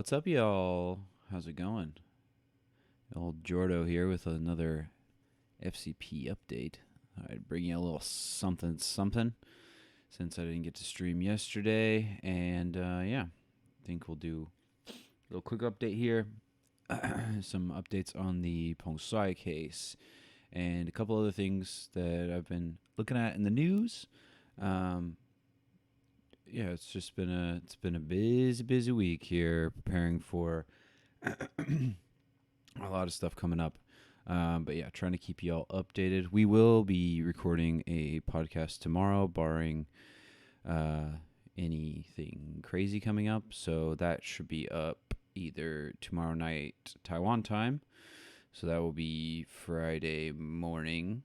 What's up, y'all? How's it going? Old Jordo here with another FCP update. I'd bring you a little something since I didn't get to stream yesterday. And yeah, I think we'll do a little quick update here. Some updates on the Peng Shuai case and a couple other things that I've been looking at in the news. Um, yeah, it's been a busy week here preparing for a lot of stuff coming up. But yeah, trying to keep you all updated. We will be recording a podcast tomorrow, barring anything crazy coming up. So that should be up either tomorrow night Taiwan time. So that will be Friday morning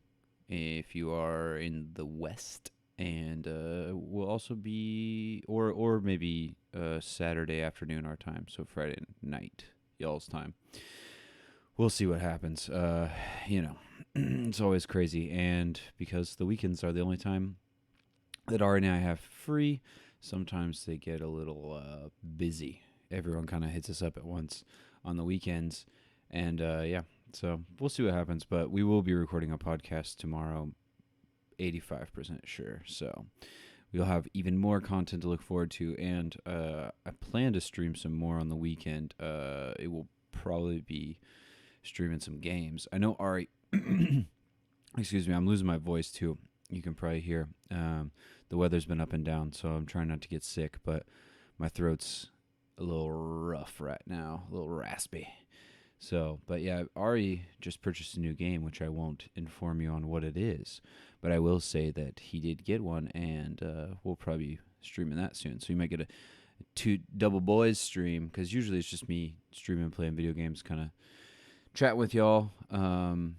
if you are in the West. And will also be, or maybe Saturday afternoon our time. So Friday night y'all's time. We'll see what happens. It's always crazy, and because the weekends are the only time that Ari and I have free, sometimes they get a little busy. Everyone kind of hits us up at once on the weekends, and yeah, so we'll see what happens. But we will be recording a podcast tomorrow, 85% sure. So we'll have even more content to look forward to, and I plan to stream some more on the weekend. It will probably be streaming some games. I know Ari, excuse me, I'm losing my voice too. You can probably hear. The weather's been up and down, so I'm trying not to get sick, but my throat's a little rough right now, a little raspy. So, but yeah, Ari just purchased a new game, which I won't inform you on what it is, but I will say that he did get one, and we'll probably be streaming that soon. So you might get a two double boys stream, because usually it's just me streaming, playing video games, kind of chat with y'all, and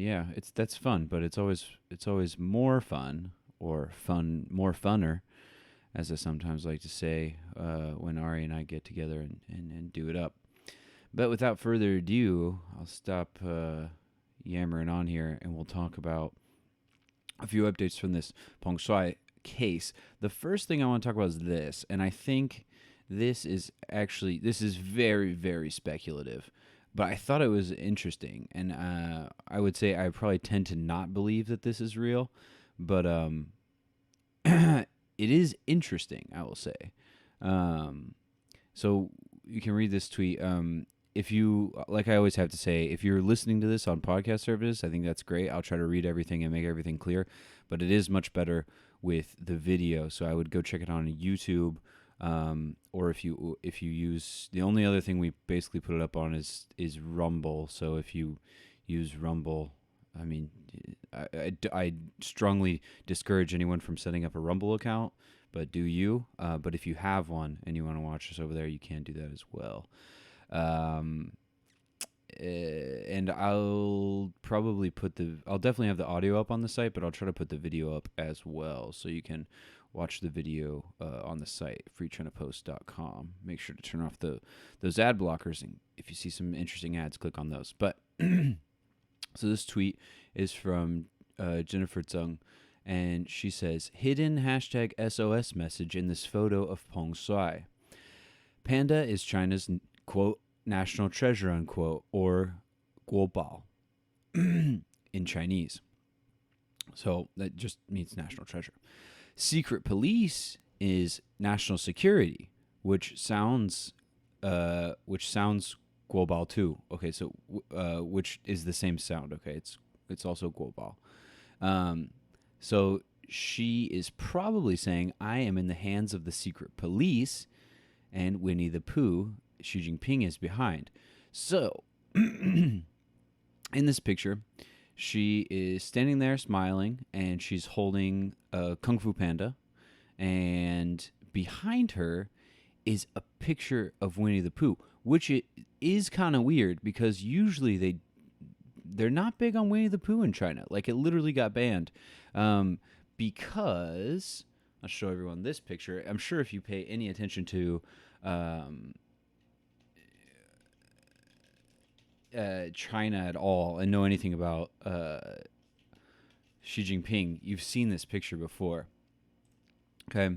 yeah, that's fun. But it's always more fun, or more funner, as I sometimes like to say, when Ari and I get together and do it up. But without further ado, I'll stop yammering on here, and we'll talk about a few updates from this Peng Shuai case. The first thing I want to talk about is this, and I think this is very, very speculative, but I thought it was interesting, and I would say I probably tend to not believe that this is real, but it is interesting, I will say. So you can read this tweet. If you, like I always have to say, if you're listening to this on podcast service, I think that's great. I'll try to read everything and make everything clear, but it is much better with the video. So I would go check it on YouTube, or if you use, the only other thing we basically put it up on is Rumble. So if you use Rumble, I mean, I strongly discourage anyone from setting up a Rumble account, but do you? But if you have one and you want to watch us over there, you can do that as well. And I'll definitely have the audio up on the site, but I'll try to put the video up as well, so you can watch the video on the site, FreeChinaPost.com. Make sure to turn off those ad blockers, and if you see some interesting ads, click on those. But so this tweet is from Jennifer Zhang, and she says, hidden hashtag SOS message in this photo of Peng Shuai. Panda is China's, quote, national treasure, unquote, or guobao in Chinese. So that just means national treasure. Secret police is national security, which sounds guobao too. Okay, so which is the same sound. Okay, it's also guobao. So she is probably saying, I am in the hands of the secret police, and Winnie the Pooh, Xi Jinping, is behind. So, in this picture, she is standing there smiling, and she's holding a Kung Fu Panda, and behind her is a picture of Winnie the Pooh, which it is kind of weird, because usually they're not big on Winnie the Pooh in China. Like, it literally got banned, because I'll show everyone this picture. I'm sure if you pay any attention to China at all and know anything about Xi Jinping, you've seen this picture before. Okay,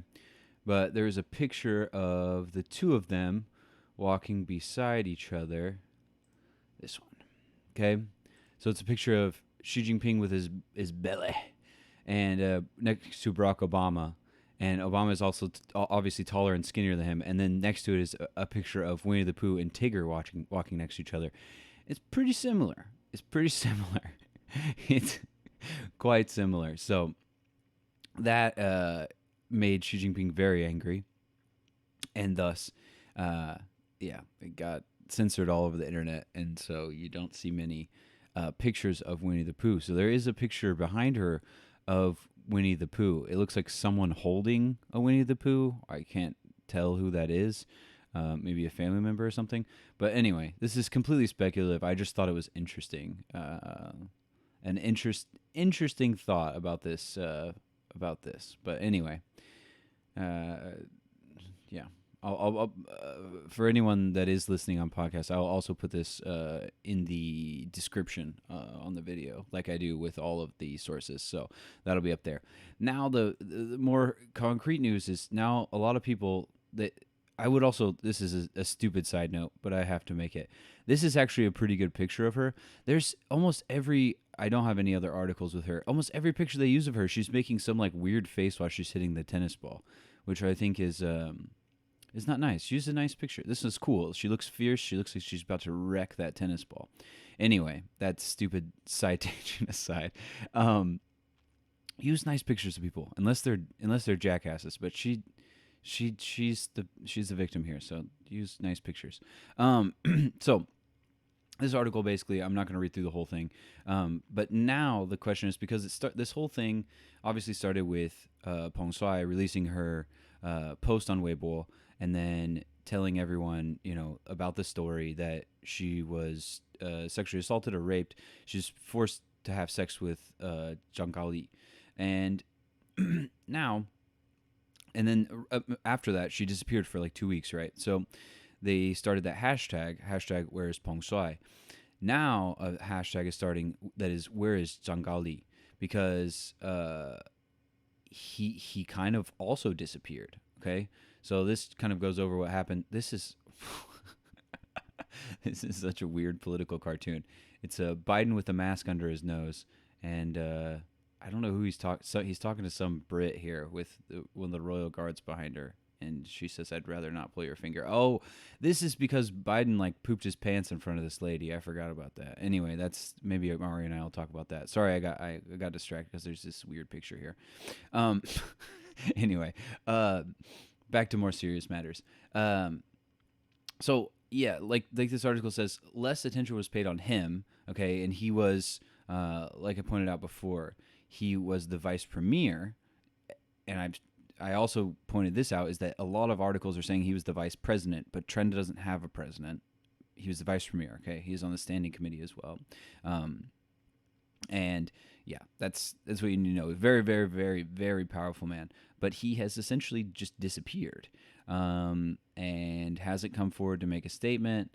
But there's a picture of the two of them walking beside each other. This one. Okay? So it's a picture of Xi Jinping with his belly and next to Barack Obama. And Obama is also obviously taller and skinnier than him. And then next to it is a picture of Winnie the Pooh and Tigger walking next to each other. It's pretty similar. It's quite similar. So that made Xi Jinping very angry. And thus, it got censored all over the internet. And so you don't see many pictures of Winnie the Pooh. So there is a picture behind her of Winnie the Pooh. It looks like someone holding a Winnie the Pooh. I can't tell who that is. Maybe a family member or something. But anyway, this is completely speculative. I just thought it was interesting. An interesting thought about this. But anyway, yeah. I'll for anyone that is listening on podcast, I'll also put this in the description on the video, like I do with all of the sources. So that'll be up there. Now, the more concrete news is now a lot of people that I would also. This is a stupid side note, but I have to make it. This is actually a pretty good picture of her. There's almost every. I don't have any other articles with her. Almost every picture they use of her, she's making some like weird face while she's hitting the tennis ball, which I think is. It's not nice. She's a nice picture. This is cool. She looks fierce. She looks like she's about to wreck that tennis ball. Anyway, that stupid side tangent aside. Use nice pictures of people, unless they're jackasses. But she's the victim here. So use nice pictures. So this article basically, I'm not going to read through the whole thing. But now the question is, because this whole thing obviously started with Peng Shuai releasing her post on Weibo, and then telling everyone, about the story that she was sexually assaulted or raped. She's forced to have sex with Zhang Gaoli. And now, and then after that, she disappeared for like 2 weeks, right? So they started that hashtag where's Peng Shuai. Now a hashtag is starting that is where is Zhang Gaoli, because he kind of also disappeared. Okay, so this kind of goes over what happened. This is this is such a weird political cartoon. It's Biden with a mask under his nose, and I don't know who he's talking. So he's talking to some Brit here with one of the royal guards behind her, and she says, "I'd rather not pull your finger." Oh, this is because Biden like pooped his pants in front of this lady. I forgot about that. Anyway, that's maybe Mari and I will talk about that. Sorry, I got distracted because there's this weird picture here. Anyway, back to more serious matters. So yeah, like this article says, less attention was paid on him. Okay, and he was, like I pointed out before, he was the vice premier, and I also pointed this out, is that a lot of articles are saying he was the vice president, but Trend doesn't have a president. He was the vice premier. Okay, he's on the standing committee as well. And yeah, that's what you need to know. Very, very, very, very powerful man. But he has essentially just disappeared, and hasn't come forward to make a statement.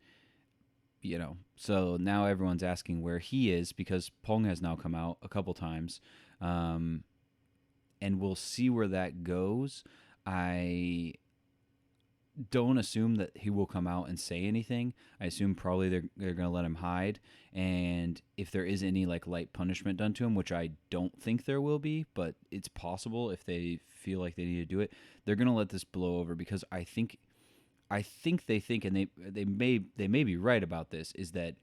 So now everyone's asking where he is, because Peng has now come out a couple times, and we'll see where that goes. I don't assume that he will come out and say anything. I assume probably they're going to let him hide, and if there is any like light punishment done to him, which I don't think there will be, but it's possible if they feel like they need to do it, they're going to let this blow over, because I think they think, and they may be right about this, is that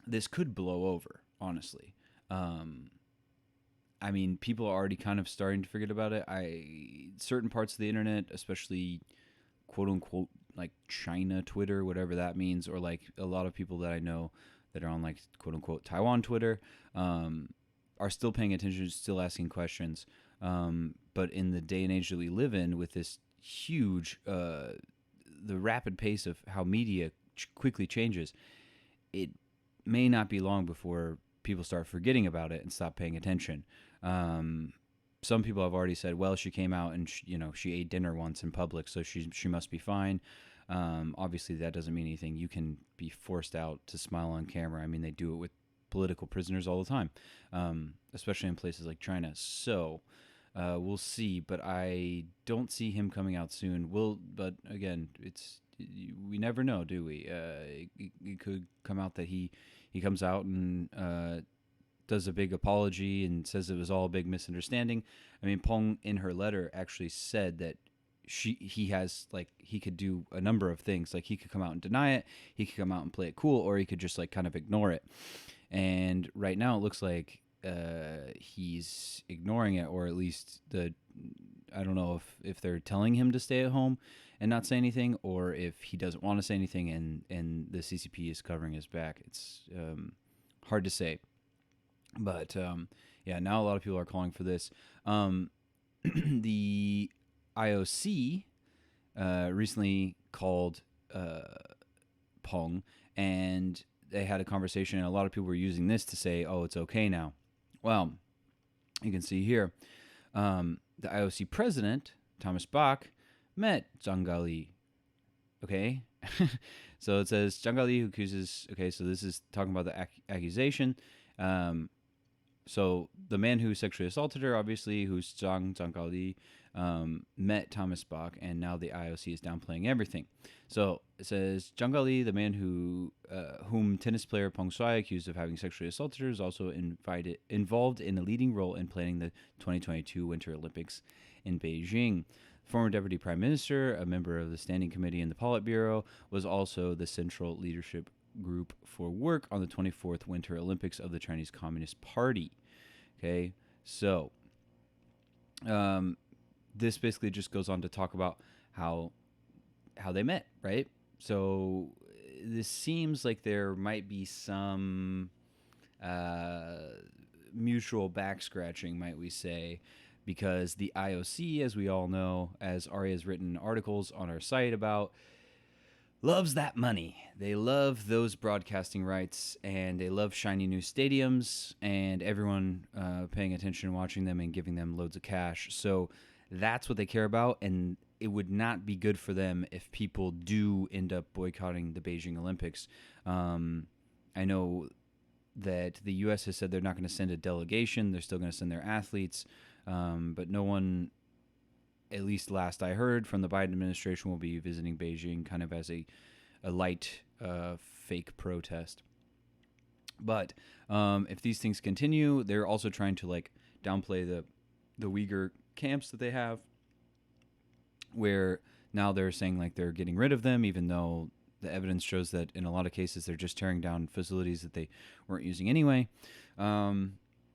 this could blow over, honestly. I mean, people are already kind of starting to forget about it. Certain parts of the internet, especially quote unquote like China Twitter, whatever that means, or like a lot of people that I know that are on like quote unquote Taiwan Twitter, are still paying attention, still asking questions. But in the day and age that we live in, with this huge, the rapid pace of how media quickly changes, it may not be long before people start forgetting about it and stop paying attention. Some people have already said, well, she came out and she ate dinner once in public, so she must be fine. Obviously, that doesn't mean anything. You can be forced out to smile on camera. I mean, they do it with political prisoners all the time, especially in places like China. So We'll see, but I don't see him coming out soon. But again, we never know, do we? It could come out that he comes out and does a big apology and says it was all a big misunderstanding. I mean, Peng in her letter actually said that he could do a number of things. Like he could come out and deny it, he could come out and play it cool, or he could just like kind of ignore it. And right now it looks like he's ignoring it, or at least I don't know if they're telling him to stay at home and not say anything, or if he doesn't want to say anything and the CCP is covering his back. It's hard to say. But yeah, now a lot of people are calling for this. The IOC recently called Peng, and they had a conversation, and a lot of people were using this to say, oh, it's okay now. Well, you can see here, the IOC president, Thomas Bach, met Zhang Gaoli. Okay? So it says, Zhang Gaoli who accuses, okay, so this is talking about the accusation. So the man who sexually assaulted her, obviously, who's Zhang Gaoli, met Thomas Bach, and now the IOC is downplaying everything. So it says, Zhang Gaoli, the man whom tennis player Peng Shuai accused of having sexually assaulted her, is also involved in a leading role in planning the 2022 Winter Olympics in Beijing. Former Deputy Prime Minister, a member of the Standing Committee in the Politburo, was also the central leadership group for work on the 24th Winter Olympics of the Chinese Communist Party. Okay, so this basically just goes on to talk about how they met, right? So this seems like there might be some mutual back scratching, might we say, because the IOC, as we all know, as Ari has written articles on our site about, loves that money. They love those broadcasting rights, and they love shiny new stadiums and everyone paying attention and watching them and giving them loads of cash. So that's what they care about, and it would not be good for them if people do end up boycotting the Beijing Olympics. I know that the U.S. has said they're not going to send a delegation. They're still going to send their athletes, but no one, at least last I heard from the Biden administration, will be visiting Beijing kind of as a light fake protest. But if these things continue, they're also trying to like downplay the Uyghur camps that they have, where now they're saying like they're getting rid of them, even though the evidence shows that in a lot of cases they're just tearing down facilities that they weren't using anyway.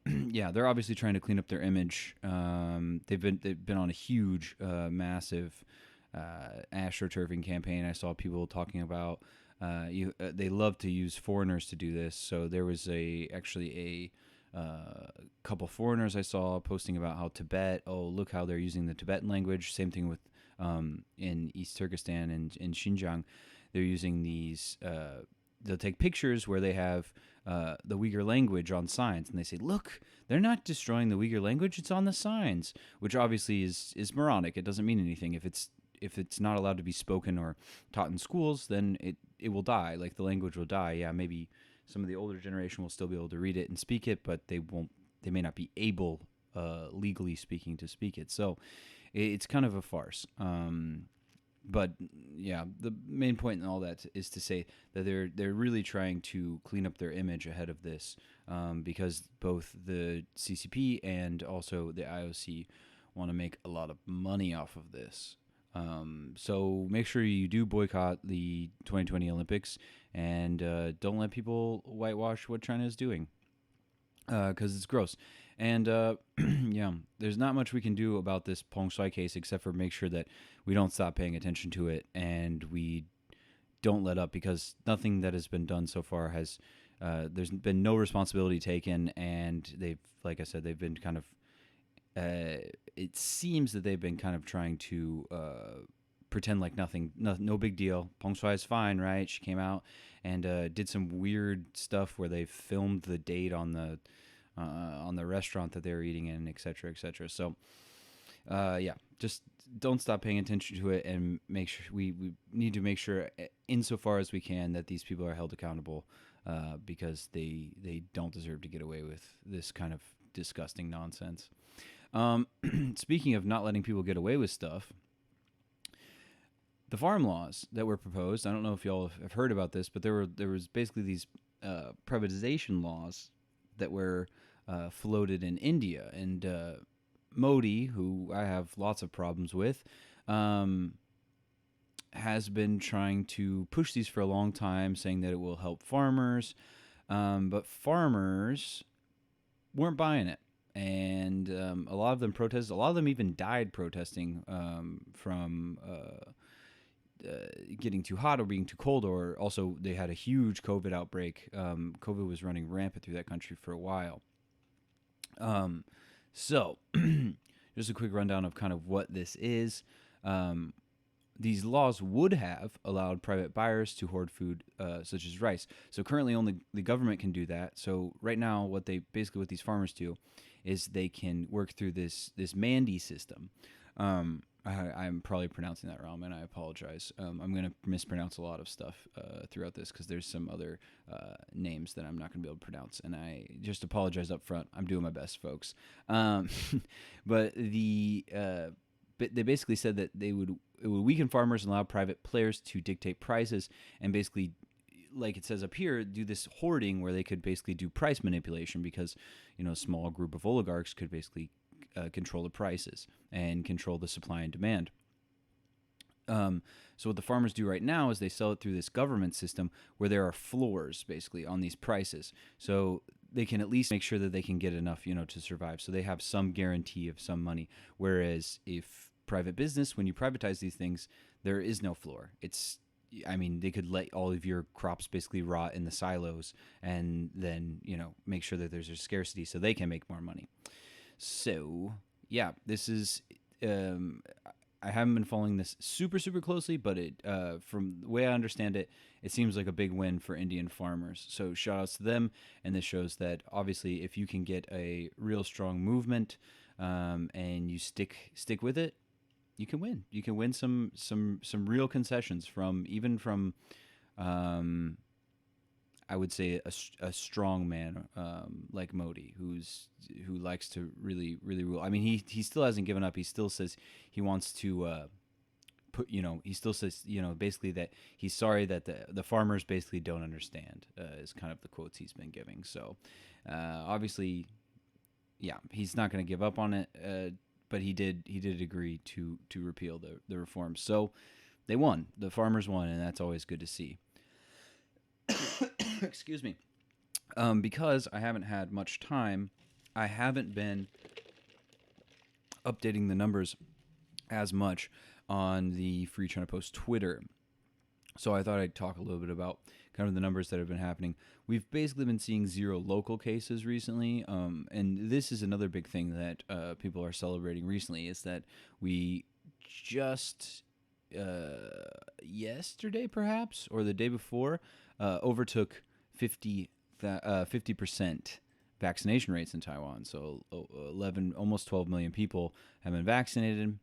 Yeah, they're obviously trying to clean up their image. They've been on a huge, massive astroturfing campaign. I saw people talking about they love to use foreigners to do this. So there was actually a couple foreigners I saw posting about how Tibet. Oh, look how they're using the Tibetan language. Same thing with in East Turkestan and in Xinjiang, they're using these. They'll take pictures where they have the Uyghur language on signs, and they say, look, they're not destroying the Uyghur language, it's on the signs, which obviously is moronic. It doesn't mean anything. If it's not allowed to be spoken or taught in schools, then it will die. Like the language will die. Yeah, maybe some of the older generation will still be able to read it and speak it, but they may not be able, legally speaking, to speak it. So it's kind of a farce. But yeah, the main point in all that is to say that they're really trying to clean up their image ahead of this, because both the CCP and also the IOC want to make a lot of money off of this. So make sure you do boycott the 2020 Olympics, and don't let people whitewash what China is doing, because it's gross. And yeah, there's not much we can do about this Peng Shuai case except for make sure that we don't stop paying attention to it and we don't let up, because nothing that has been done so far has there's been no responsibility taken, and they've, like I said, they've been kind of it seems that they've been kind of trying to pretend like no big deal. Peng Shuai is fine, right? She came out and did some weird stuff where they filmed the date on the restaurant that they were eating in, et cetera, et cetera. So, yeah, just don't stop paying attention to it, and make sure we need to make sure, insofar as we can, that these people are held accountable, because they don't deserve to get away with this kind of disgusting nonsense. Speaking of not letting people get away with stuff, the farm laws that were proposed, I don't know if y'all have heard about this, but there was basically these privatization laws that were floated in India. And Modi, who I have lots of problems with, has been trying to push these for a long time, saying that it will help farmers. But farmers weren't buying it. And a lot of them protested. A lot of them even died protesting from getting too hot or being too cold, or also they had a huge COVID outbreak. COVID was running rampant through that country for a while. So, just a quick rundown of kind of what this is. These laws would have allowed private buyers to hoard food such as rice. So currently only the government can do that. So right now what these farmers do is they can work through this Mandy system. I'm probably pronouncing that wrong, and I apologize. I'm going to mispronounce a lot of stuff throughout this because there's some other names that I'm not going to be able to pronounce, and I just apologize up front. I'm doing my best, folks. But they basically said that it would weaken farmers and allow private players to dictate prices and basically, like it says up here, do this hoarding where they could basically do price manipulation because, a small group of oligarchs could basically control the prices and control the supply and demand. So what the farmers do right now is they sell it through this government system where there are floors basically on these prices. So they can at least make sure that they can get enough, to survive. So they have some guarantee of some money. Whereas if private business, when you privatize these things, there is no floor. They could let all of your crops basically rot in the silos and then, make sure that there's a scarcity so they can make more money. So, yeah, this is, I haven't been following this super, super closely, but from the way I understand it, it seems like a big win for Indian farmers. So shout outs to them. And this shows that obviously if you can get a real strong movement and you stick with it, you can win. You can win some real concessions from I would say a strong man like Modi, who likes to really, really rule. I mean, he still hasn't given up. He still says he wants to he still says, basically that he's sorry that the farmers basically don't understand is kind of the quotes he's been giving. So obviously, yeah, he's not going to give up on it. But he did agree to repeal the reforms. So they won. The farmers won, and that's always good to see. Excuse me. Because I haven't had much time, I haven't been updating the numbers as much on the FreeChinaPost Twitter. So I thought I'd talk a little bit about kind of the numbers that have been happening. We've basically been seeing 0 local cases recently, and this is another big thing that people are celebrating recently, is that we just yesterday perhaps, or the day before, overtook 50% vaccination rates in Taiwan. So 11, almost 12 million people have been vaccinated.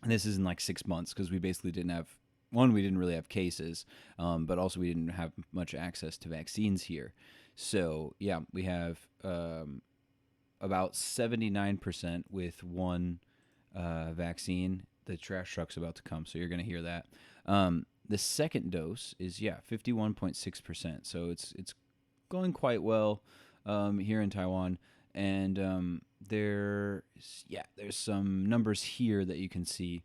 And this is in like 6 months because we basically didn't have, we didn't really have cases, but also we didn't have much access to vaccines here. So, yeah, we have about 79% with one vaccine. The trash truck's about to come, so you're going to hear that. The second dose is 51.6%. So it's going quite well here in Taiwan, and there's some numbers here that you can see.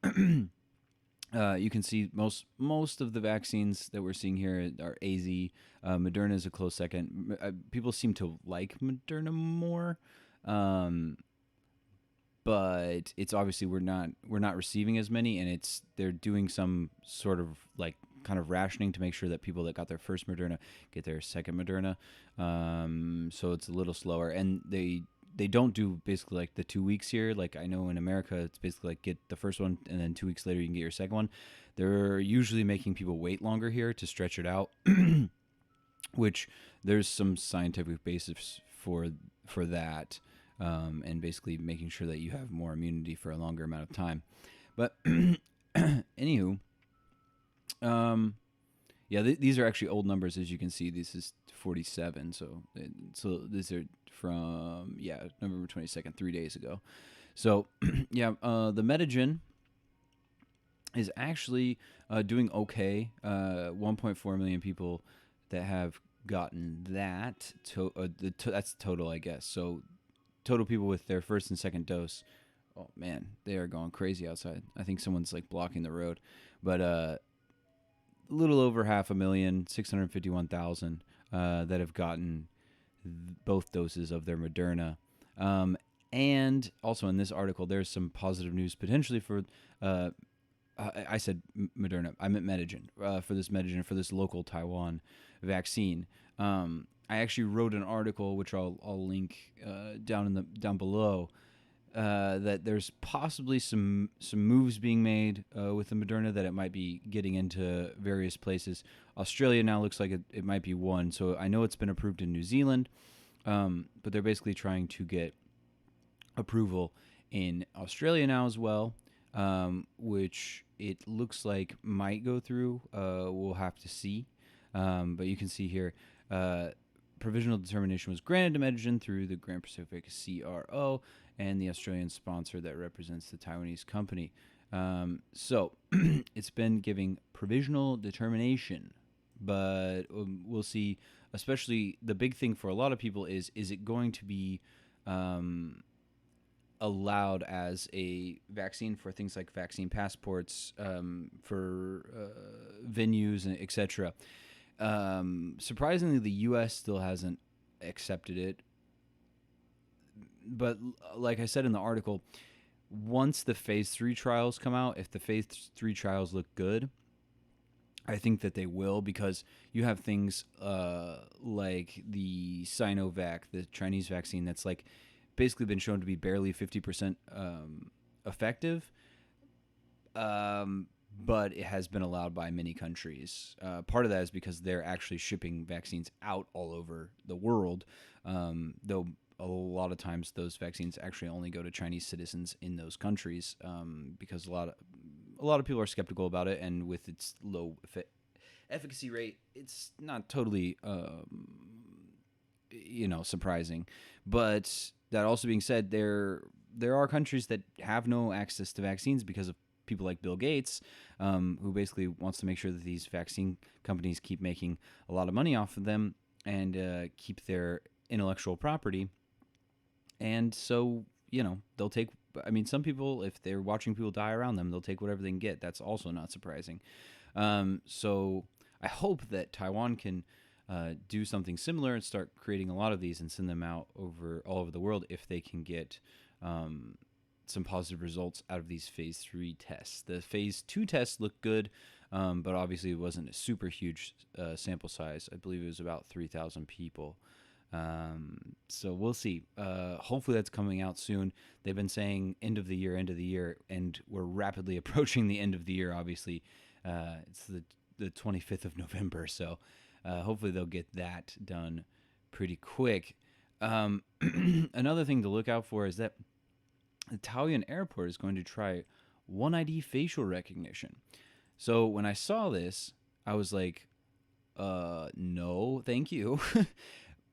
You can see most of the vaccines that we're seeing here are AZ. Moderna is a close second. People seem to like Moderna more. But it's obviously we're not receiving as many, and they're doing some sort of like kind of rationing to make sure that people that got their first Moderna get their second Moderna. So it's a little slower, and they don't do basically like the 2 weeks here. Like I know in America, it's basically like get the first one, and then 2 weeks later you can get your second one. They're usually making people wait longer here to stretch it out, which there's some scientific basis for that. And basically making sure that you have more immunity for a longer amount of time. But anywho, Yeah, these are actually old numbers, as you can see. This is 47, so these are from November 22nd, 3 days ago. So the Medigen is actually doing okay. 1.4 million people that have gotten that. That's total, I guess. So total people with their first and second dose. Oh man, they are going crazy outside. I think someone's like blocking the road, but a little over 500,000, 651,000 that have gotten both doses of their Moderna. And also in this article, there's some positive news potentially for. I said Moderna. I meant Medigen for this local Taiwan vaccine. I actually wrote an article which I'll link down below. That there's possibly some moves being made with the Moderna, that it might be getting into various places. Australia now looks like it might be one. So I know it's been approved in New Zealand, but they're basically trying to get approval in Australia now as well, which it looks like might go through. We'll have to see. But you can see here, provisional determination was granted to Medigen through the Grand Pacific CRO and the Australian sponsor that represents the Taiwanese company. So it's been giving provisional determination, but we'll see. Especially the big thing for a lot of people is it going to be allowed as a vaccine for things like vaccine passports, for venues, and etc. Surprisingly, the U.S. still hasn't accepted it. But like I said in the article, once the phase 3 trials come out, if the phase 3 trials look good, I think that they will, because you have things like the Sinovac, the Chinese vaccine, that's like basically been shown to be barely 50% effective. But it has been allowed by many countries. Part of that is because they're actually shipping vaccines out all over the world, though a lot of times those vaccines actually only go to Chinese citizens in those countries, because a lot of people are skeptical about it, and with its low efficacy rate, it's not totally surprising. But that also being said, there are countries that have no access to vaccines because of people like Bill Gates, who basically wants to make sure that these vaccine companies keep making a lot of money off of them and keep their intellectual property. And so, they'll take, some people, if they're watching people die around them, they'll take whatever they can get. That's also not surprising. So I hope that Taiwan can do something similar and start creating a lot of these and send them out all over the world if they can get some positive results out of these phase 3 tests. The phase 2 tests look good, but obviously it wasn't a super huge sample size. I believe it was about 3,000 people. So we'll see. Hopefully that's coming out soon. They've been saying end of the year, and we're rapidly approaching the end of the year, obviously. It's the 25th of November, so hopefully they'll get that done pretty quick. Another thing to look out for is that the Taoyuan airport is going to try One ID facial recognition. So when I saw this, I was like, no, thank you.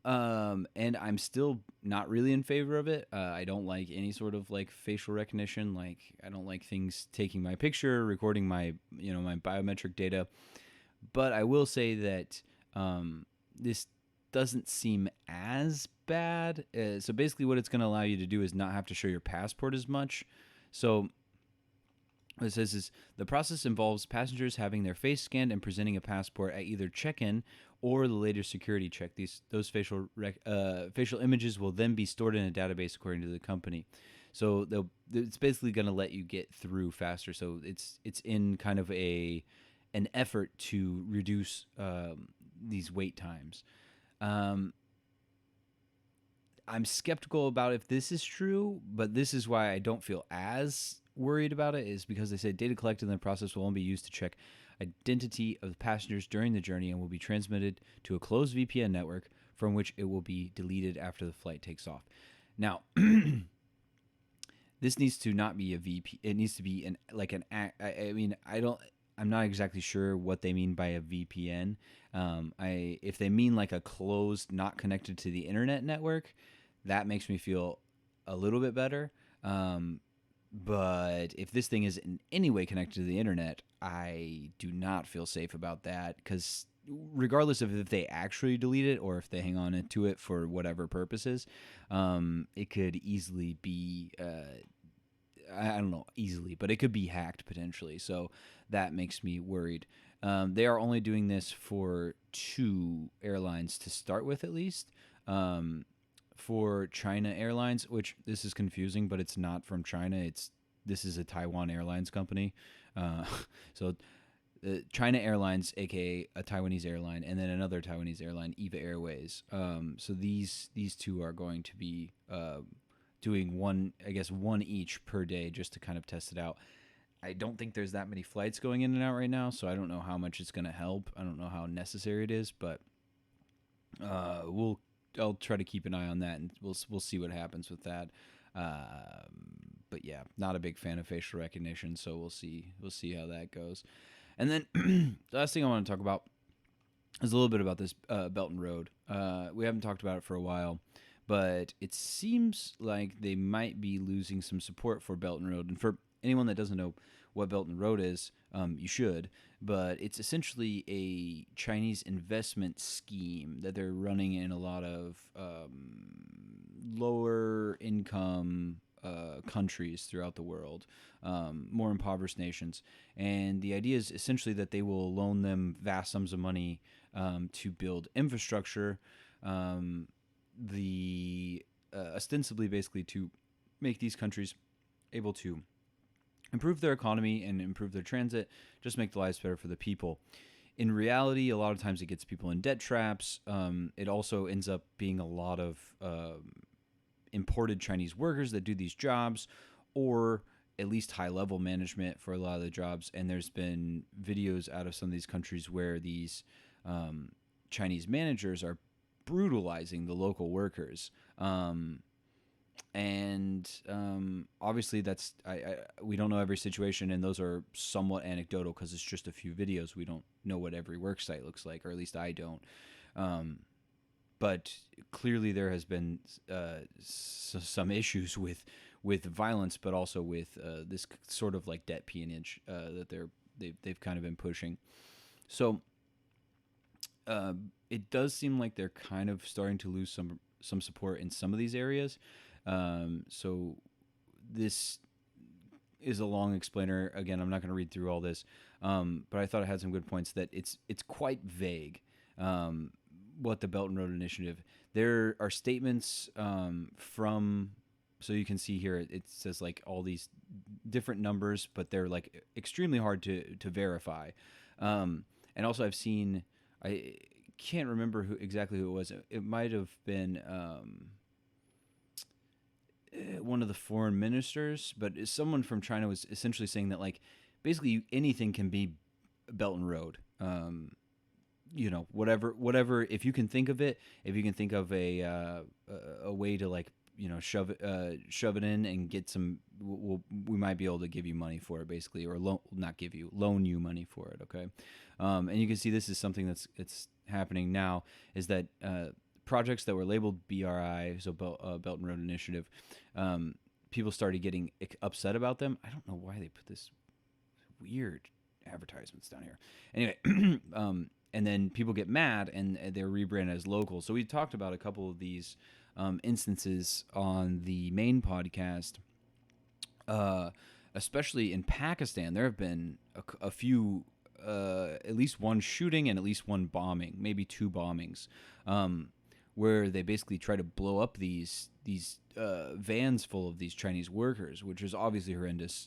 And I'm still not really in favor of it. I don't like any sort of like facial recognition. Like, I don't like things taking my picture, recording my biometric data. But I will say that this doesn't seem as bad. So basically what it's going to allow you to do is not have to show your passport as much. So what it says is the process involves passengers having their face scanned and presenting a passport at either check-in or the later security check. Those facial images will then be stored in a database according to the company. So it's basically going to let you get through faster. So it's in kind of an effort to reduce these wait times. I'm skeptical about if this is true, but this is why I don't feel as worried about it, is because they said data collected in the process will only be used to check identity of the passengers during the journey and will be transmitted to a closed VPN network from which it will be deleted after the flight takes off. Now, this needs to not be a VP. It needs to be I I'm not exactly sure what they mean by a VPN. If they mean like a closed, not connected to the internet network, that makes me feel a little bit better. But if this thing is in any way connected to the internet, I do not feel safe about that, because regardless of if they actually delete it or if they hang on to it for whatever purposes, it could easily be I don't know easily, but it could be hacked potentially. So that makes me worried. They are only doing this for 2 airlines to start with, at least. For China Airlines, which this is confusing, but it's not from China. This is a Taiwan Airlines company. Uh, so China Airlines, aka a Taiwanese airline, and then another Taiwanese airline, Eva Airways. So these 2 are going to be doing one each per day, just to kind of test it out. I don't think there's that many flights going in and out right now, so I don't know how much it's going to help. I don't know how necessary it is, but I'll try to keep an eye on that, and we'll see what happens with that. But yeah, not a big fan of facial recognition, so we'll see how that goes. And then the last thing I want to talk about is a little bit about this Belt and Road. We haven't talked about it for a while, but it seems like they might be losing some support for Belt and Road. And for anyone that doesn't know what Belt and Road is, you should. But it's essentially a Chinese investment scheme that they're running in a lot of lower income countries throughout the world, more impoverished nations. And the idea is essentially that they will loan them vast sums of money to build infrastructure, ostensibly basically to make these countries able to improve their economy and improve their transit, just make the lives better for the people. In reality, a lot of times it gets people in debt traps. It also ends up being a lot of imported Chinese workers that do these jobs, or at least high-level management for a lot of the jobs. And there's been videos out of some of these countries where these Chinese managers are brutalizing the local workers. And obviously that's we don't know every situation, and those are somewhat anecdotal because it's just a few videos. We don't know what every work site looks like, or at least I don't. But clearly there has been some issues with violence, but also with this sort of like debt peonage that they've kind of been pushing. So it does seem like they're kind of starting to lose some support in some of these areas. So this is a long explainer. Again, I'm not going to read through all this, but I thought it had some good points. That it's quite vague. What the Belt and Road Initiative. There are statements from, so you can see here, it says like all these different numbers, but they're like extremely hard to verify. And also I've seen, I can't remember exactly who it was. It might have been one of the foreign ministers, but someone from China was essentially saying that like basically anything can be Belt and Road. Whatever. If you can think of it, if you can think of a way to like shove it in and get some, we might be able to give you money for it, basically, or loan you money for it. Okay, and you can see this is something it's happening now. Is that projects that were labeled BRI, so Belt and Road Initiative, people started getting upset about them. I don't know why they put this weird advertisements down here. Anyway. And then people get mad and they're rebranded as local. So we talked about a couple of these instances on the main podcast, especially in Pakistan. There have been a few, at least one shooting and at least one bombing, maybe 2 bombings, where they basically try to blow up these vans full of these Chinese workers, which is obviously horrendous.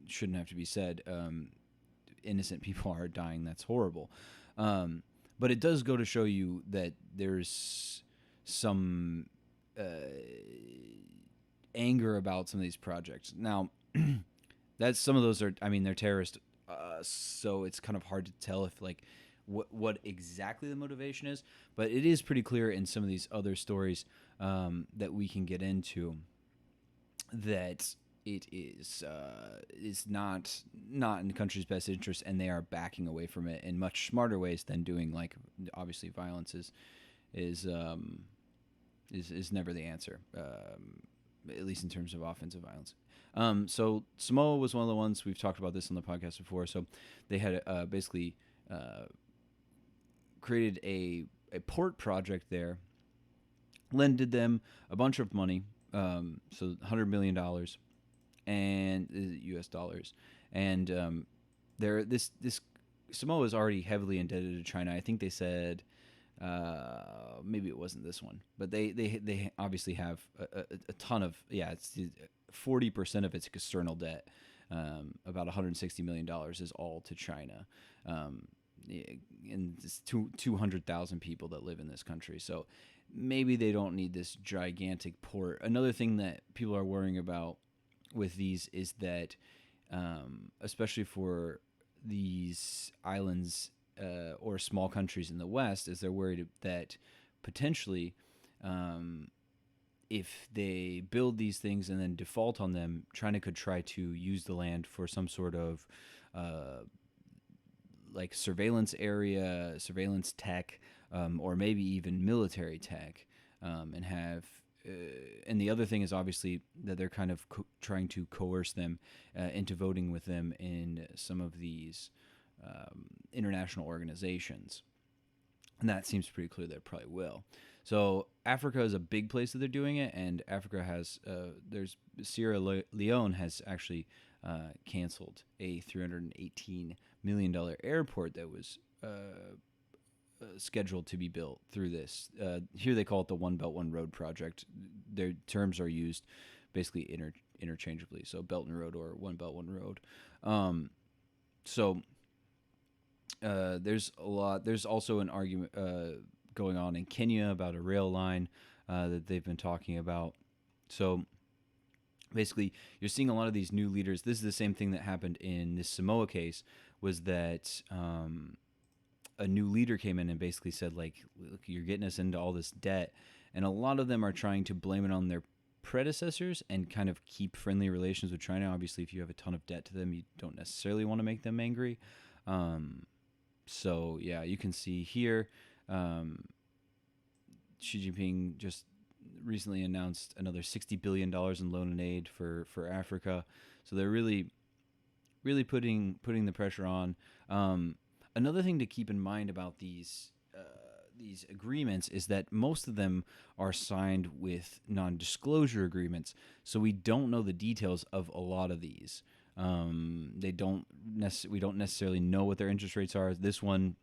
Shouldn't have to be said. Innocent people are dying. That's horrible. But it does go to show you that there's some anger about some of these projects. Now, some of those are, they're terrorist, so it's kind of hard to tell if like what exactly the motivation is. But it is pretty clear in some of these other stories that we can get into that it is not in the country's best interest, and they are backing away from it in much smarter ways than doing, like, obviously violence is never the answer, at least in terms of offensive violence. So Samoa was one of the ones, we've talked about this on the podcast before. So they had basically created a port project there, lended them a bunch of money, so $100 million and U.S. dollars, and this Samoa is already heavily indebted to China. I think they said maybe it wasn't this one, but they obviously have a ton of, it's 40% of its external debt. About $160 million is all to China. And it's 200,000 people that live in this country. So maybe they don't need this gigantic port. Another thing that people are worrying about with these is that, especially for these islands or small countries in the West, is they're worried that potentially if they build these things and then default on them, China could try to use the land for some sort of like surveillance area, surveillance tech, or maybe even military tech, and have. And the other thing is obviously that they're kind of trying to coerce them into voting with them in some of these international organizations. And that seems pretty clear that it probably will. So Africa is a big place that they're doing it, and Africa has there's Sierra Leone has actually canceled a $318 million airport that was scheduled to be built through this. Here they call it the One Belt One Road project. Their terms are used basically interchangeably, so Belt and Road or One Belt One Road. There's a lot. There's also an argument going on in Kenya about a rail line that they've been talking about. So basically, you're seeing a lot of these new leaders. This is the same thing that happened in this Samoa case, was that a new leader came in and basically said, like, look, you're getting us into all this debt. And a lot of them are trying to blame it on their predecessors and kind of keep friendly relations with China. Obviously, if you have a ton of debt to them, you don't necessarily want to make them angry. So, yeah, you can see here, Xi Jinping just recently announced another $60 billion in loan and aid for Africa. So they're really putting the pressure on. Another thing to keep in mind about these agreements is that most of them are signed with non-disclosure agreements, so we don't know the details of a lot of these. We don't necessarily know what their interest rates are. This one,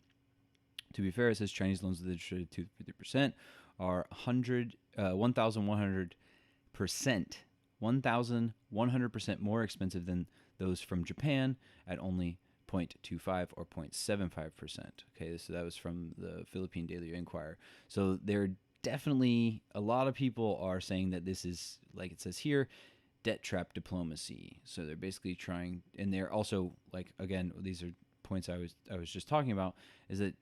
to be fair, it says Chinese loans with interest rate of 2-3% are 1,100%, 1,100% more expensive than those from Japan at only 0.25 or 0.75%. Okay, so that was from the Philippine Daily Inquirer. So there definitely, a lot of people are saying that this is, like it says here, debt trap diplomacy. So they're basically trying, and they're also, like, again, these are points I was just talking about, is that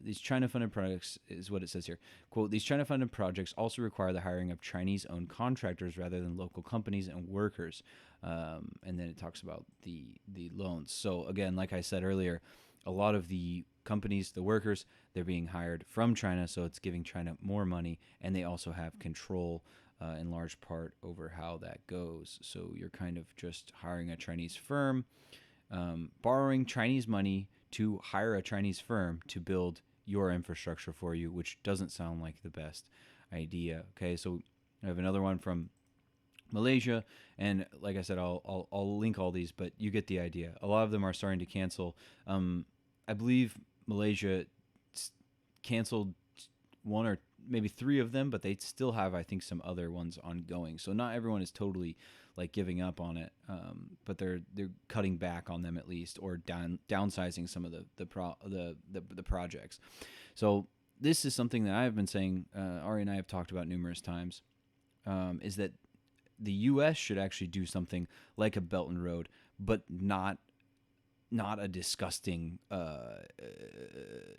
these China-funded projects, is what it says here. Quote, these China-funded projects also require the hiring of Chinese-owned contractors rather than local companies and workers. And then it talks about the loans. So again, like I said earlier, a lot of the companies, the workers, they're being hired from China, so it's giving China more money, and they also have control in large part over how that goes. So you're kind of just hiring a Chinese firm, borrowing Chinese money to hire a Chinese firm to build your infrastructure for you, which doesn't sound like the best idea. Okay, so I have another one from Malaysia, and like I said, I'll link all these, but you get the idea. A lot of them are starting to cancel. I believe Malaysia canceled one or maybe three of them, but they still have, I think, some other ones ongoing. So not everyone is totally like giving up on it, but they're cutting back on them at least, or downsizing some of the projects. So this is something that I've been saying. Ari and I have talked about numerous times. Is that the U.S. should actually do something like a Belt and Road, but not a disgusting,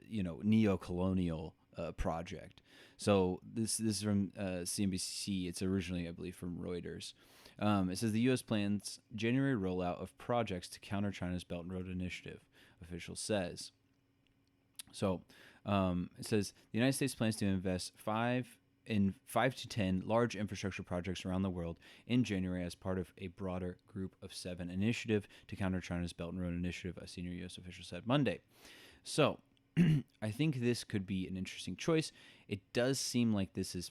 neo-colonial project. So this is from CNBC. It's originally, I believe, from Reuters. It says the U.S. plans January rollout of projects to counter China's Belt and Road Initiative, official says. So it says the United States plans to invest 5 to 10 large infrastructure projects around the world in January as part of a broader Group of 7 initiative to counter China's Belt and Road Initiative, a senior U.S. official said Monday. So I think this could be an interesting choice. It does seem like this is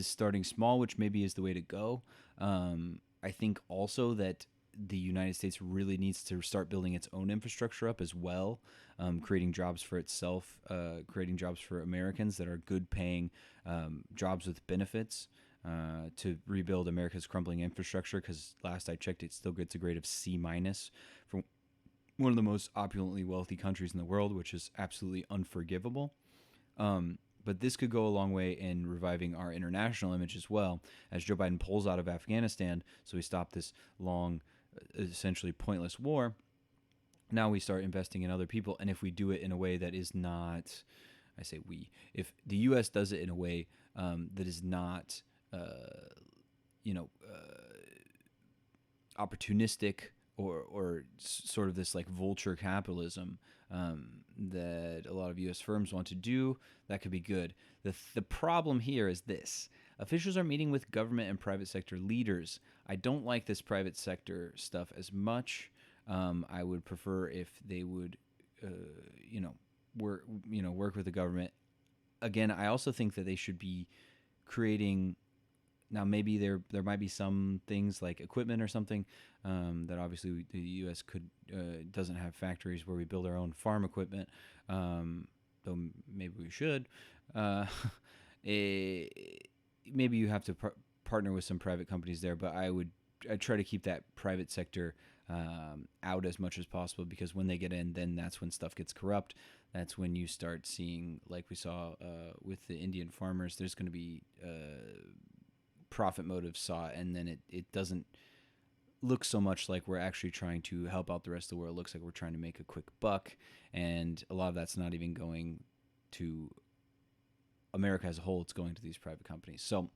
starting small, which maybe is the way to go. I think also that the United States really needs to start building its own infrastructure up as well, creating jobs for itself, creating jobs for Americans that are good paying jobs with benefits to rebuild America's crumbling infrastructure, because last I checked, it still gets a grade of C- from one of the most opulently wealthy countries in the world, which is absolutely unforgivable. But this could go a long way in reviving our international image as well, as Joe Biden pulls out of Afghanistan, so we stop this long, essentially pointless war. Now we start investing in other people, and if we do it in a way that is not, I say we, if the U.S. does it in a way that is not, opportunistic or sort of this like vulture capitalism that a lot of U.S. firms want to do, that could be good. The problem here is this. Officials are meeting with government and private sector leaders. I don't like this private sector stuff as much. I would prefer if they would, work with the government. Again, I also think that they should be creating. Now, maybe there might be some things like equipment or something that obviously the U.S. doesn't have factories where we build our own farm equipment, though maybe we should. Maybe you have to partner with some private companies there, but I'd try to keep that private sector out as much as possible, because when they get in, then that's when stuff gets corrupt. That's when you start seeing, like we saw with the Indian farmers, there's going to be profit motives sought, and then it doesn't look so much like we're actually trying to help out the rest of the world. It looks like we're trying to make a quick buck, and a lot of that's not even going to America as a whole. It's going to these private companies. So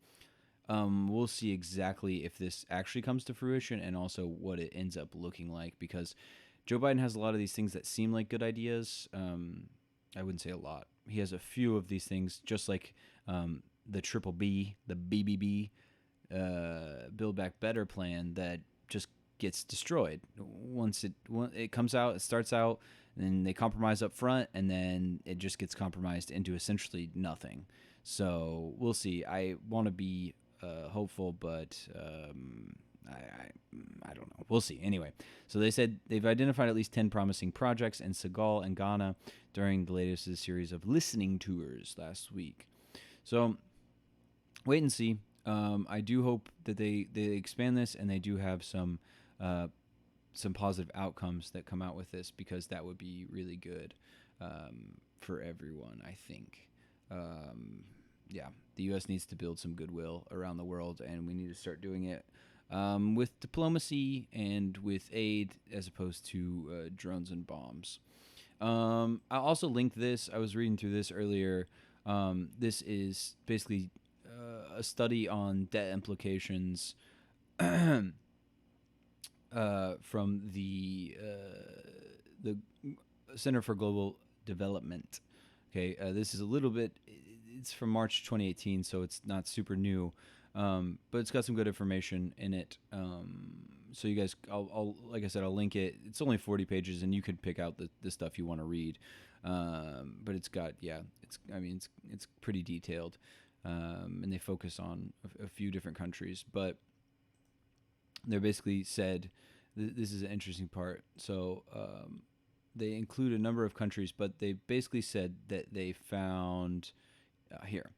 we'll see exactly if this actually comes to fruition, and also what it ends up looking like, because Joe Biden has a lot of these things that seem like good ideas. I wouldn't say a lot. He has a few of these things, just like the Triple B, the BBB, Build Back Better plan, that just gets destroyed once it comes out. It starts out, and then they compromise up front, and then it just gets compromised into essentially nothing. So we'll see. I want to be hopeful, but I don't know. We'll see. Anyway, so they said they've identified at least 10 promising projects in Senegal and Ghana during the latest of the series of listening tours last week. So wait and see. I do hope that they expand this, and they do have some positive outcomes that come out with this, because that would be really good for everyone, I think. The U.S. needs to build some goodwill around the world, and we need to start doing it with diplomacy and with aid, as opposed to drones and bombs. I also linked this. I was reading through this earlier. This is basically a study on debt implications from the Center for Global Development. Okay, this is a little bit. It's from March 2018, so it's not super new, but it's got some good information in it. So you guys, I'll like I said, I'll link it. It's only 40 pages, and you could pick out the stuff you want to read. But it's got, it's pretty detailed, and they focus on a few different countries. But they basically said this is an interesting part. So they include a number of countries, but they basically said that they found here.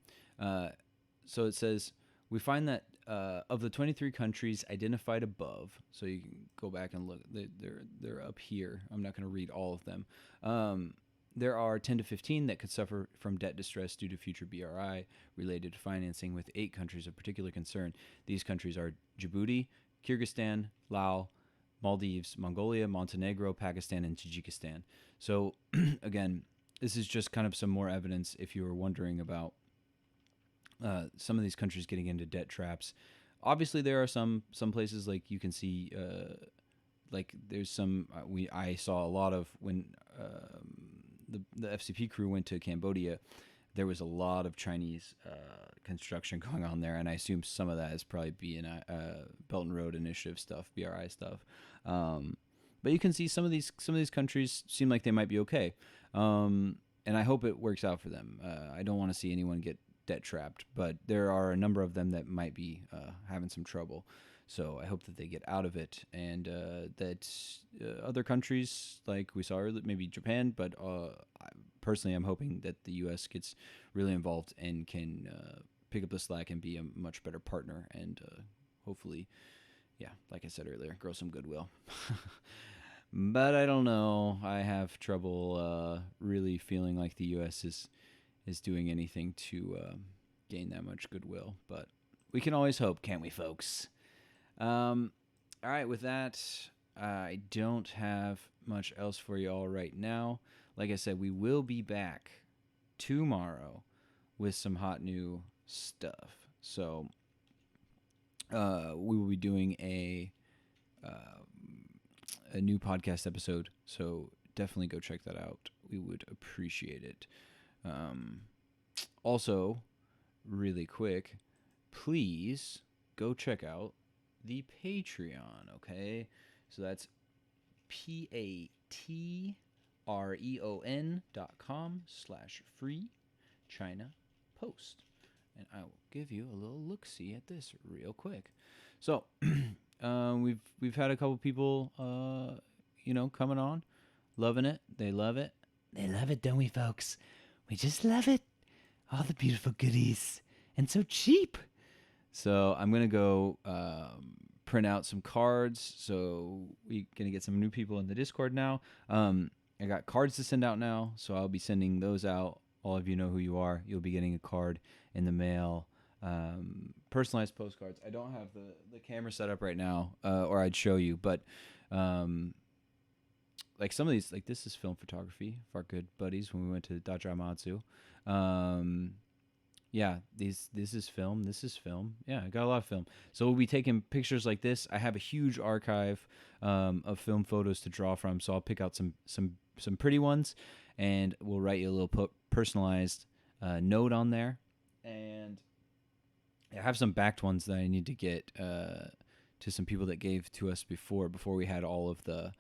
So it says, we find that of the 23 countries identified above, so you can go back and look, they're up here. I'm not going to read all of them. There are 10 to 15 that could suffer from debt distress due to future BRI related to financing, with 8 countries of particular concern. These countries are Djibouti, Kyrgyzstan, Laos, Maldives, Mongolia, Montenegro, Pakistan, and Tajikistan. So again, this is just kind of some more evidence if you were wondering about some of these countries getting into debt traps. obviously there are some places like you can see like there's some I saw a lot of when the FCP crew went to Cambodia. There was a lot of Chinese construction going on there, and I assume some of that is probably being Belt and Road Initiative stuff, BRI stuff. But you can see some of these countries seem like they might be okay, and I hope it works out for them. I don't want to see anyone get debt trapped, but there are a number of them that might be having some trouble. So I hope that they get out of it, and that other countries like we saw earlier, maybe Japan, but personally, I'm hoping that the U.S. gets really involved and can pick up the slack and be a much better partner, and hopefully, yeah, like I said earlier, grow some goodwill. But I don't know. I have trouble really feeling like the U.S. is doing anything to gain that much goodwill. But we can always hope, can't we, folks? All right, with that, I don't have much else for you all right now. Like I said, we will be back tomorrow with some hot new stuff. So we will be doing a new podcast episode. So definitely go check that out. We would appreciate it. Also, really quick, please go check out the Patreon, okay? So that's patreon.com/FreeChinaPost. And I will give you a little look-see at this real quick. So, we've had a couple people, coming on, loving it. They love it. They love it, don't we, folks? We just love it. All the beautiful goodies. And so cheap. So I'm going to go print out some cards. So we're going to get some new people in the Discord now. I got cards to send out now, so I'll be sending those out. All of you know who you are. You'll be getting a card in the mail. Personalized postcards. I don't have the camera set up right now, or I'd show you. But like some of these, like this is film photography of our good buddies when we went to Dajamatsu. Yeah, this is film. This is film. Yeah, I got a lot of film. So we'll be taking pictures like this. I have a huge archive of film photos to draw from. So I'll pick out some pretty ones, and we'll write you a little personalized note on there. And I have some backed ones that I need to get to some people that gave to us before we had all of the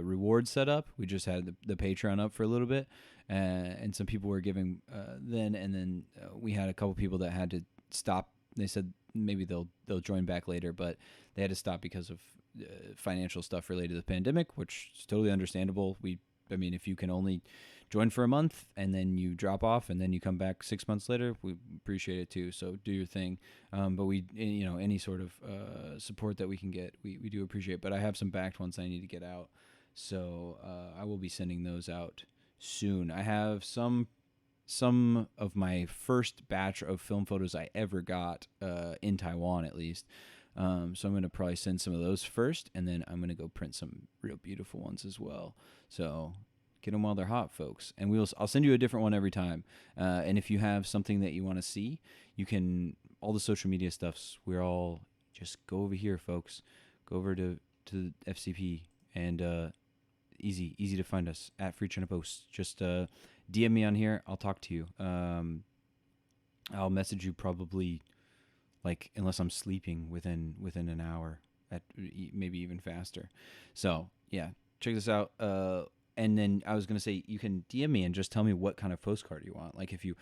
rewards set up. We just had the Patreon up for a little bit. And some people were giving then, and then we had a couple people that had to stop. They said maybe they'll join back later, but they had to stop because of financial stuff related to the pandemic, which is totally understandable. I mean, if you can only join for a month and then you drop off and then you come back 6 months later, we appreciate it too. So do your thing. But we, any sort of support that we can get, we do appreciate. But I have some backed ones I need to get out, so I will be sending those out soon. I have some of my first batch of film photos I ever got in Taiwan, at least. So I'm going to probably send some of those first, and then I'm going to go print some real beautiful ones as well. So get them while they're hot, folks. And I'll send you a different one every time. And if you have something that you want to see, you can, all the social media stuffs, we're all, just go over here, folks. Go over to FCP, and easy to find us at FreeChinaPost. Just DM me on here. I'll talk to you. I'll message you probably, like, unless I'm sleeping, within an hour, at maybe even faster. So yeah, check this out. And then I was gonna say, you can DM me and just tell me what kind of postcard you want. Like, if you,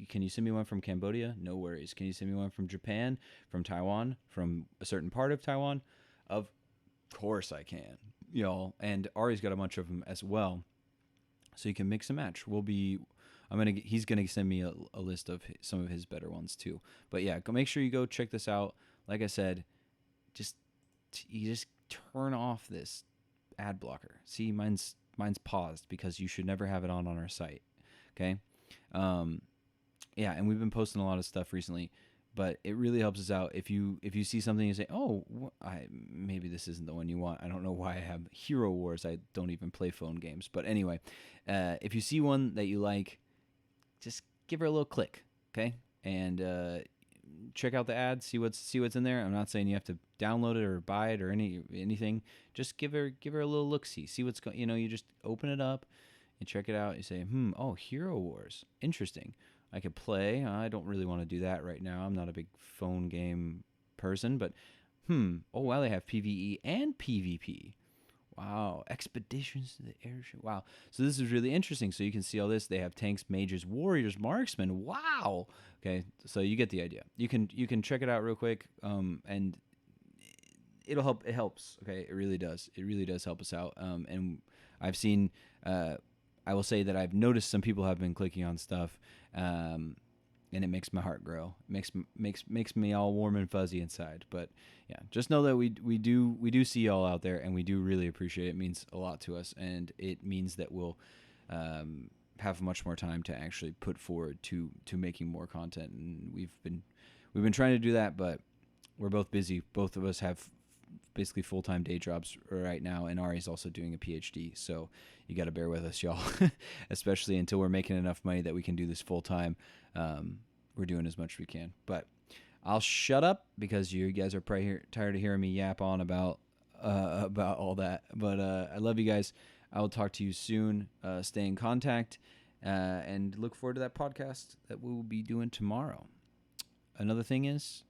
can you send me one from Cambodia? No worries. Can you send me one from Japan, from Taiwan, from a certain part of Taiwan? Of course I can. And Ari's got a bunch of them as well, so you can mix and match. He's gonna send me a list of some of his better ones too. But yeah, make sure you go check this out. Like I said, you just turn off this ad blocker. See, mine's paused because you should never have it on our site. Okay, yeah, and we've been posting a lot of stuff recently. But it really helps us out if you see something and say, maybe this isn't the one you want. I don't know why I have Hero Wars. I don't even play phone games. But anyway, if you see one that you like, just give her a little click, okay? And check out the ad, see what's in there. I'm not saying you have to download it or buy it or anything. Just give her a little look see what's going. You just open it up and check it out. You say, oh, Hero Wars, interesting. I could play. I don't really want to do that right now. I'm not a big phone game person, but oh wow, they have PvE and PvP. Wow, expeditions to the airship. Wow, so this is really interesting. So you can see all this. They have tanks, mages, warriors, marksmen. Wow. Okay, so you get the idea. You can check it out real quick, and it'll help. It helps. Okay, it really does. It really does help us out. And I've seen. I will say that I've noticed some people have been clicking on stuff, and it makes my heart grow. It makes me all warm and fuzzy inside. But yeah, just know that we do see y'all out there, and we do really appreciate it. It means a lot to us, and it means that we'll have much more time to actually put forward to making more content. And we've been trying to do that, but we're both busy. Both of us have basically full-time day jobs right now, and Ari's also doing a PhD, so you got to bear with us, y'all. Especially until we're making enough money that we can do this full-time. We're doing as much as we can, but I'll shut up because you guys are probably tired of hearing me yap on about all that. But I love you guys. I will talk to you soon. Stay in contact, and look forward to that podcast that we will be doing tomorrow. Another thing is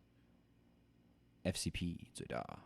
FCP 最大